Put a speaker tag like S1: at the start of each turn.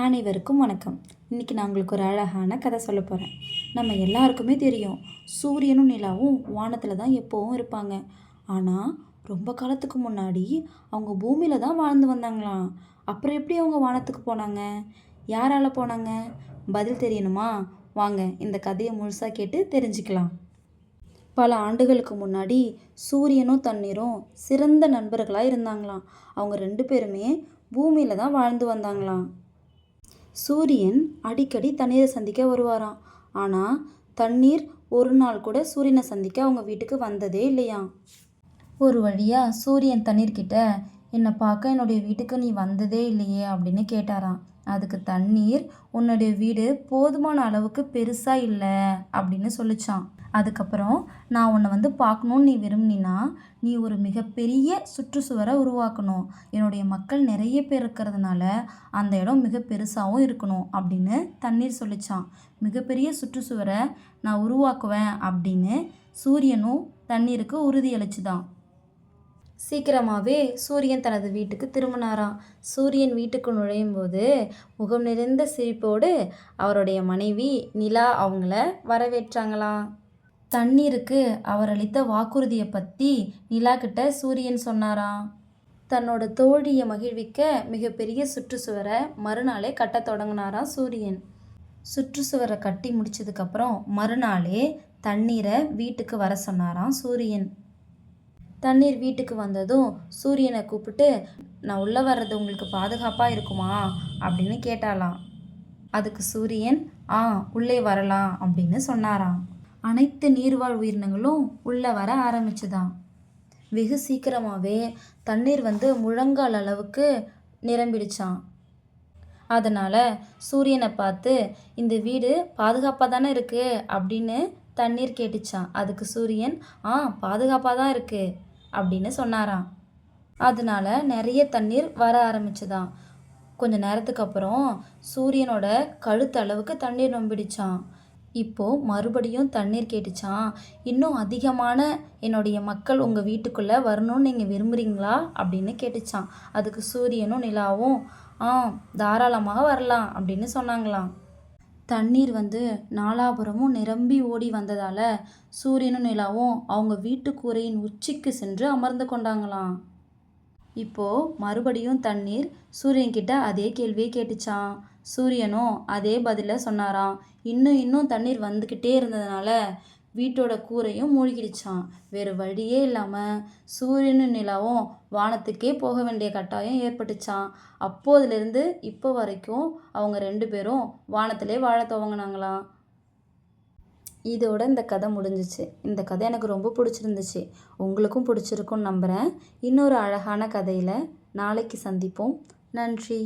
S1: அனைவருக்கும் வணக்கம். இன்றைக்கி நான் உங்களுக்கு ஒரு அழகான கதை சொல்ல போகிறேன். நம்ம எல்லாருக்குமே தெரியும், சூரியனும் நிலாவும் வானத்தில் தான் எப்போவும் இருப்பாங்க. ஆனால் ரொம்ப காலத்துக்கு முன்னாடி அவங்க பூமியில் தான் வாழ்ந்து வந்தாங்களாம். அப்புறம் எப்படி அவங்க வானத்துக்கு போனாங்க? யாரால் போனாங்க? பதில் தெரியணுமா? வாங்க இந்த கதையை முழுசாக கேட்டு தெரிஞ்சுக்கலாம். பல ஆண்டுகளுக்கு முன்னாடி சூரியனும் தண்ணீரும் சிறந்த நண்பர்களாக இருந்தாங்களாம். அவங்க ரெண்டு பேருமே பூமியில் தான் வாழ்ந்து வந்தாங்களாம். சூரியன் அடிக்கடி தண்ணீரை சந்திக்க வருவாராம். ஆனால் தண்ணீர் ஒரு நாள் கூட சூரியனை சந்திக்க அவங்க வீட்டுக்கு வந்ததே இல்லையாம். ஒரு வழியாக சூரியன் தண்ணீர்கிட்ட, என்னை பார்க்க என்னுடைய வீட்டுக்கு நீ வந்ததே இல்லையே அப்படின்னு கேட்டாராம். அதுக்கு தண்ணீர், உன்னுடைய வீடு போதுமான அளவுக்கு பெருசாக இல்லை அப்படின்னு சொல்லிச்சான். அதுக்கப்புறம், நான் உன்னை பார்க்கணுன்னு நீ விரும்பினா நீ ஒரு மிகப்பெரிய சுற்றுச்சுவரை உருவாக்கணும். என்னுடைய மக்கள் நிறைய பேர் இருக்கிறதுனால அந்த இடம் மிக பெருசாகவும் இருக்கணும் அப்படின்னு தண்ணீர் சொல்லிச்சான். மிகப்பெரிய சுற்றுச்சுவரை நான் உருவாக்குவேன் அப்படின்னு சூரியனும் தண்ணீருக்கு உறுதியளிச்சுதான். சீக்கிரமாகவே சூரியன் தனது வீட்டுக்கு திரும்பினாராம். சூரியன் வீட்டுக்கு நுழையும் போது முகம் நிறைந்த சிரிப்போடு அவருடைய மனைவி நிலா அவங்கள வரவேற்றாங்களாம். தண்ணீருக்கு அவர் அளித்த வாக்குறுதியை பற்றி நிலா கிட்ட சூரியன் சொன்னாராம். தன்னோட தோழியை மகிழ்விக்க மிகப்பெரிய சுற்றுச்சுவரை மறுநாளே கட்ட தொடங்கினாராம் சூரியன். சுற்றுச்சுவரை கட்டி முடிச்சதுக்கப்புறம் மறுநாளே தண்ணீரை வீட்டுக்கு வர சொன்னாராம் சூரியன். தண்ணீர் வீட்டுக்கு வந்ததும் சூரியனை கூப்பிட்டு, நான் உள்ளே வர்றது உங்களுக்கு பாதுகாப்பாக இருக்குமா அப்படின்னு கேட்டாலாம். அதுக்கு சூரியன், உள்ளே வரலாம் அப்படின்னு சொன்னாராம். அனைத்து நீர்வாழ் உயிரினங்களும் உள்ளே வர ஆரம்பிச்சுதான். வெகு சீக்கிரமாகவே தண்ணீர் முழங்கால் அளவுக்கு நிரம்பிடுச்சான். அதனால் சூரியனை பார்த்து, இந்த வீடு பாதுகாப்பாக தானே இருக்குது அப்படின்னு தண்ணீர் கேட்டுச்சான். அதுக்கு சூரியன், பாதுகாப்பாக தான் இருக்குது அப்படின்னு சொன்னாராம். அதனால நிறைய தண்ணீர் வர ஆரம்பிச்சுதான். கொஞ்ச நேரத்துக்கு அப்புறம் சூரியனோட கழுத்து அளவுக்கு தண்ணீர் நம்பிடுச்சான். இப்போது மறுபடியும் தண்ணீர் கேட்டுச்சான். இன்னும் அதிகமான என்னுடைய மக்கள் உங்கள் வீட்டுக்குள்ளே வரணும்னு நீங்கள் விரும்புகிறீங்களா அப்படின்னு கேட்டுச்சான். அதுக்கு சூரியனும் நிலாவும் தாராளமாக வரலாம் அப்படின்னு சொன்னாங்களாம். தண்ணீர் நாலாபுரமும் நிரம்பி ஓடி வந்ததால் சூரியனும் நிலாவும் அவங்க வீட்டு கூரையின் உச்சிக்கு சென்று அமர்ந்து கொண்டாங்களாம். இப்போது மறுபடியும் தண்ணீர் சூரியன்கிட்ட அதே கேள்வியை கேட்டுச்சான். சூரியனும் அதே பதிலை சொன்னாராம். இன்னும் தண்ணீர் வந்துக்கிட்டே இருந்ததுனால வீட்டோட கூரையும் மூழ்கிடுச்சான். வேறு வழியே இல்லாமல் சூரியனும் நிலாவும் வானத்துக்கே போக வேண்டிய கட்டாயம் ஏற்பட்டுச்சான். அப்போதுலேருந்து இப்போ வரைக்கும் அவங்க ரெண்டு பேரும் வானத்திலே வாழ துவங்கினாங்களாம். இதோட இந்த கதை முடிஞ்சிச்சு. இந்த கதை எனக்கு ரொம்ப பிடிச்சிருந்துச்சு. உங்களுக்கும் பிடிச்சிருக்குன்னு நம்புகிறேன். இன்னொரு அழகான கதையில் நாளைக்கு சந்திப்போம். நன்றி.